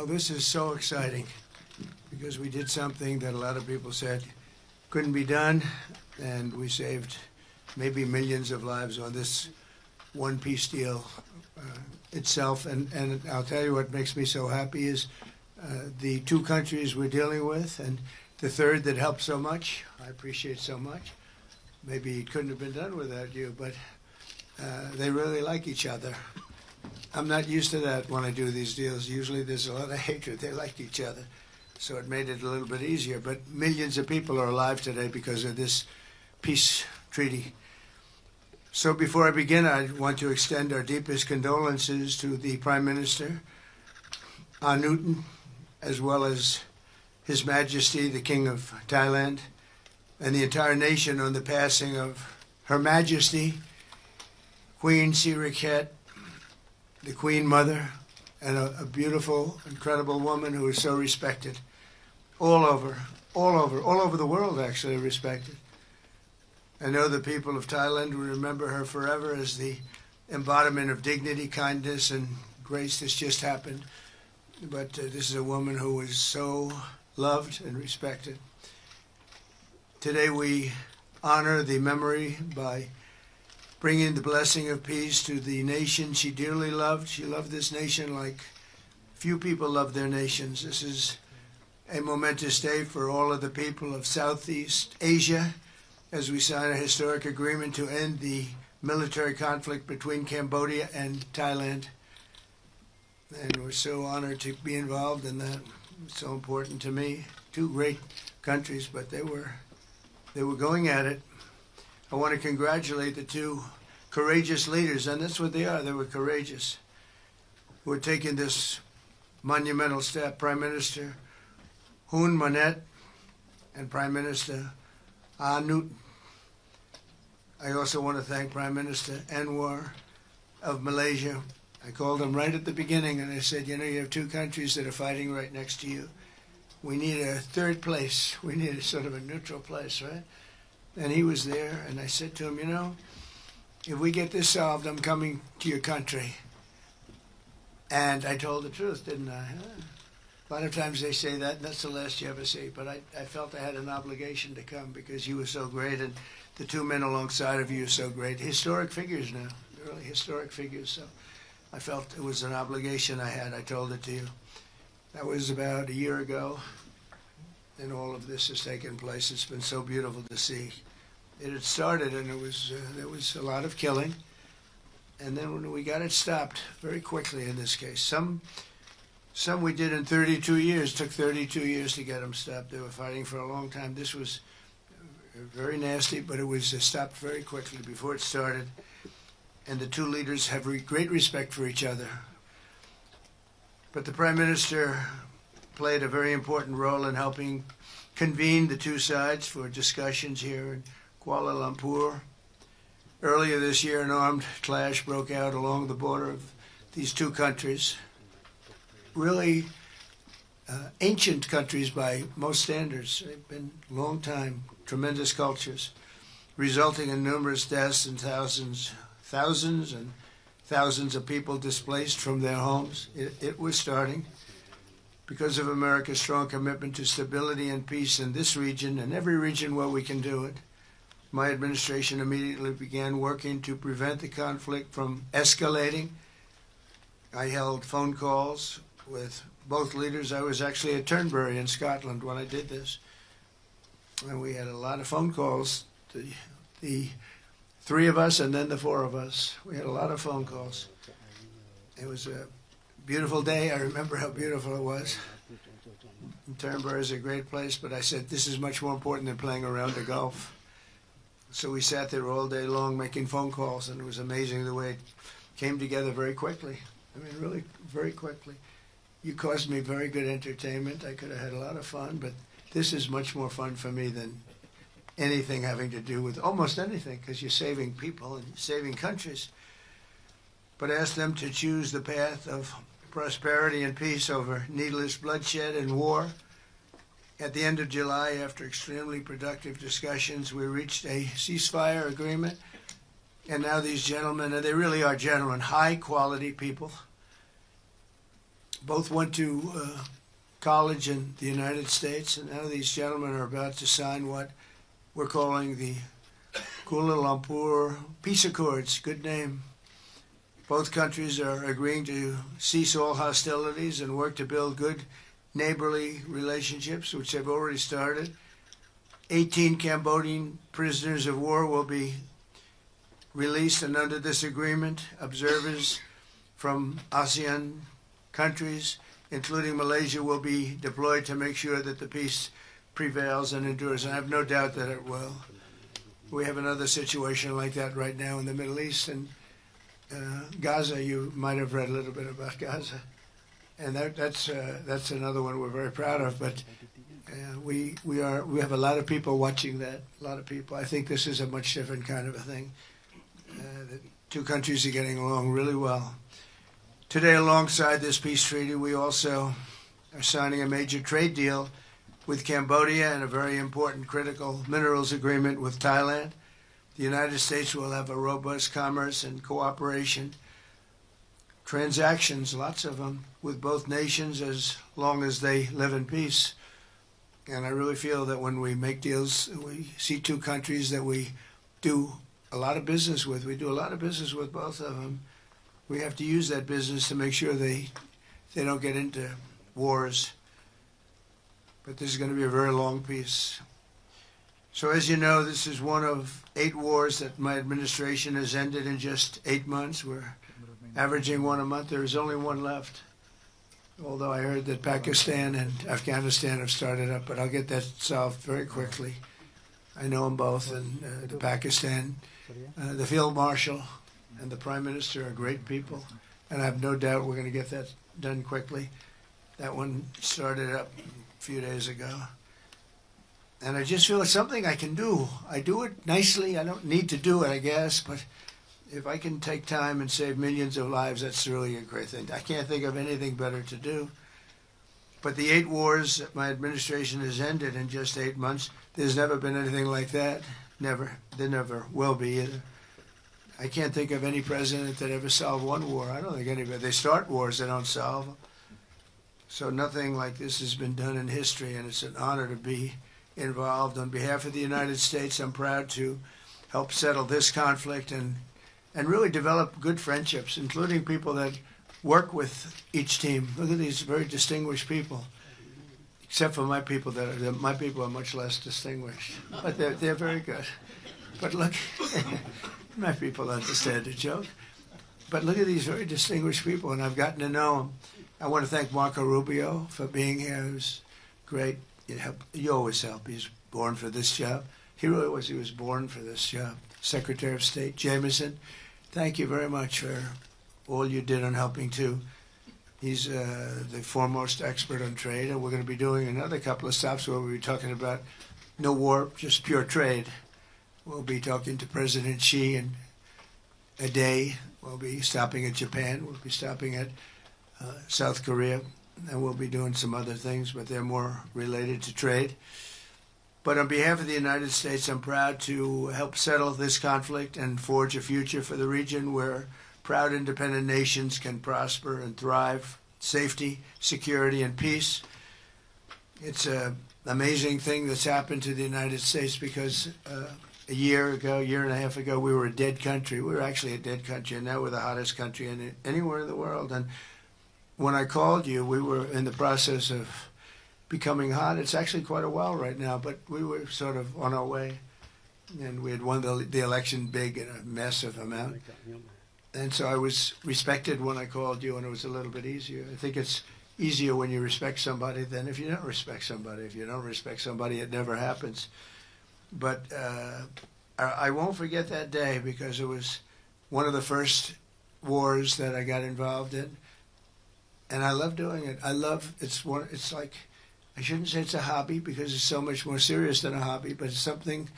Well, this is so exciting because we did something that a lot of people said couldn't be done, and we saved maybe millions of lives on this one peace deal itself. And I'll tell you what makes me so happy is the two countries we're dealing with, and the third that helped so much. I appreciate so much. Maybe it couldn't have been done without you, but they really like each other. I'm not used to that when I do these deals. Usually there's a lot of hatred. They like each other. So it made it a little bit easier. But millions of people are alive today because of this peace treaty. So before I begin, I want to extend our deepest condolences to the Prime Minister, Newton, as well as His Majesty, the King of Thailand, and the entire nation on the passing of Her Majesty, Queen Sirikhet, the Queen Mother, and a beautiful, incredible woman who is so respected all over the world, actually respected. I know the people of Thailand will remember her forever as the embodiment of dignity, kindness, and grace. This just happened. But this is a woman who was so loved and respected. Today we honor the memory by bringing the blessing of peace to the nation she dearly loved. She loved this nation like few people love their nations. This is a momentous day for all of the people of Southeast Asia as we sign a historic agreement to end the military conflict between Cambodia and Thailand. And we're so honored to be involved in that. It's so important to me. Two great countries, but they were going at it. I want to congratulate the two courageous leaders, and that's what they are. They were courageous, who had taken this monumental step. Prime Minister Hun Manet and Prime Minister Newton. I also want to thank Prime Minister Anwar of Malaysia. I called him right at the beginning, and I said, you know, you have two countries that are fighting right next to you. We need a third place. We need a sort of a neutral place, right? And he was there, and I said to him, you know, if we get this solved, I'm coming to your country. And I told the truth, didn't I? A lot of times they say that, and that's the last you ever see. But I felt I had an obligation to come because you were so great, and the two men alongside of you are so great. Historic figures now, really historic figures. So I felt it was an obligation I had. I told it to you. That was about a year ago, and all of this has taken place. It's been so beautiful to see. It had started, and there was a lot of killing, and then when we got it stopped very quickly in this case. Some we did in 32 years. It took 32 years to get them stopped. They were fighting for a long time. This was very nasty, but it was stopped very quickly before it started. And the two leaders have great respect for each other. But the Prime Minister played a very important role in helping convene the two sides for discussions here in Kuala Lumpur. Earlier this year, an armed clash broke out along the border of these two countries. Really ancient countries by most standards. They've been long time, tremendous cultures, resulting in numerous deaths and thousands and thousands of people displaced from their homes. It was starting because of America's strong commitment to stability and peace in this region and every region where we can do it. My administration immediately began working to prevent the conflict from escalating. I held phone calls with both leaders. I was actually at Turnberry in Scotland when I did this. And we had a lot of phone calls, the three of us and then the four of us. We had a lot of phone calls. It was a beautiful day. I remember how beautiful it was. And Turnberry is a great place, but I said, this is much more important than playing around the Gulf. So we sat there all day long making phone calls, and it was amazing the way it came together very quickly. I mean, really very quickly. You caused me very good entertainment. I could have had a lot of fun, but this is much more fun for me than anything having to do with almost anything, because you're saving people and saving countries. But ask them to choose the path of prosperity and peace over needless bloodshed and war. At the end of July, after extremely productive discussions, we reached a ceasefire agreement. And now these gentlemen, and they really are gentlemen, high-quality people, both went to college in the United States, and now these gentlemen are about to sign what we're calling the Kuala Lumpur Peace Accords. Good name. Both countries are agreeing to cease all hostilities and work to build good neighborly relationships, which have already started. 18 Cambodian prisoners of war will be released, and under this agreement, observers from ASEAN countries, including Malaysia, will be deployed to make sure that the peace prevails and endures. And I have no doubt that it will. We have another situation like that right now in the Middle East, and Gaza. You might have read a little bit about Gaza, and that's another one we're very proud of. But we have a lot of people watching that. A lot of people. I think this is a much different kind of a thing. The two countries are getting along really well. Today, alongside this peace treaty, we also are signing a major trade deal with Cambodia and a very important critical minerals agreement with Thailand. The United States will have a robust commerce and cooperation transactions, lots of them, with both nations as long as they live in peace. And I really feel that when we make deals, we see two countries that we do a lot of business with. We do a lot of business with both of them. We have to use that business to make sure they don't get into wars. But this is going to be a very long peace. So as you know, this is one of 8 wars that my administration has ended in just 8 months. We're averaging one a month. There is only one left. Although I heard that Pakistan and Afghanistan have started up, but I'll get that solved very quickly. I know them both, and the Pakistan, the Field Marshal and the Prime Minister are great people, and I have no doubt we're going to get that done quickly. That one started up a few days ago. And I just feel it's something I can do. I do it nicely. I don't need to do it, I guess, but if I can take time and save millions of lives, that's really a great thing. I can't think of anything better to do. But the 8 wars that my administration has ended in just 8 months, there's never been anything like that. Never. There never will be either. I can't think of any president that ever solved one war. I don't think anybody. They start wars, they don't solve them. So nothing like this has been done in history, and it's an honor to be involved. On behalf of the United States, I'm proud to help settle this conflict and really develop good friendships, including people that work with each team. Look at these very distinguished people, except for my people. My people are much less distinguished, but they're very good. But look, my people understand the joke. But look at these very distinguished people, and I've gotten to know them. I want to thank Marco Rubio for being here. He was great. You always help. He's born for this job. He really was. He was born for this job. Secretary of State Jameson, thank you very much for all you did on helping too. He's the foremost expert on trade, and we're going to be doing another couple of stops where we'll be talking about no war, just pure trade. We'll be talking to President Xi in a day. We'll be stopping at Japan. We'll be stopping at South Korea, and we'll be doing some other things, but they're more related to trade. But on behalf of the United States, I'm proud to help settle this conflict and forge a future for the region where proud independent nations can prosper and thrive, safety, security, and peace. It's an amazing thing that's happened to the United States because a year and a half ago, we were a dead country. We were actually a dead country, and now we're the hottest country anywhere in the world. And when I called you, we were in the process of becoming hot. It's actually quite a while right now, but we were sort of on our way, and we had won the election big in a massive amount. And so I was respected when I called you, and it was a little bit easier. I think it's easier when you respect somebody than if you don't respect somebody. If you don't respect somebody, it never happens. But I won't forget that day because it was one of the first wars that I got involved in, and I love doing it. It's like, I shouldn't say it's a hobby because it's so much more serious than a hobby, but it's something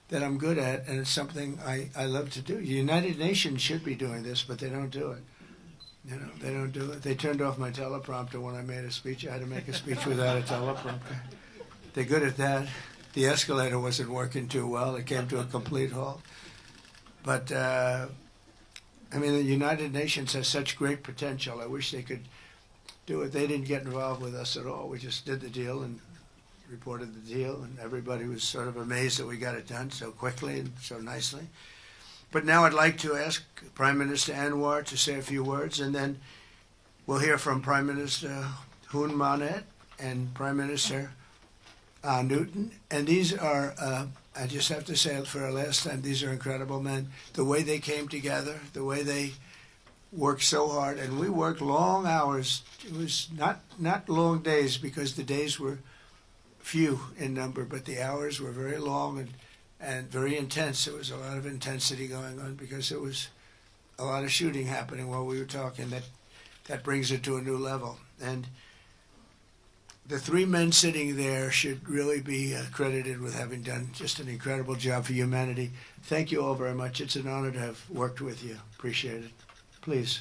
that I'm good at, and it's something I love to do. The United Nations should be doing this, but they don't do it. They don't do it. They turned off my teleprompter when I made a speech. I had to make a speech without a teleprompter. They're good at that. The escalator wasn't working too well. It came to a complete halt. But, the United Nations has such great potential. I wish they could do it. They didn't get involved with us at all. We just did the deal and reported the deal, and everybody was sort of amazed that we got it done so quickly and so nicely. But now I'd like to ask Prime Minister Anwar to say a few words, and then we'll hear from Prime Minister Hun Manet and Prime Minister Newton. And these are, I just have to say it for a last time, these are incredible men. The way they came together, the way they worked so hard, and we worked long hours. It was not long days because the days were few in number, but the hours were very long and very intense. There was a lot of intensity going on because there was a lot of shooting happening while we were talking. That brings it to a new level. And the three men sitting there should really be credited with having done just an incredible job for humanity. Thank you all very much. It's an honor to have worked with you. Appreciate it. Please.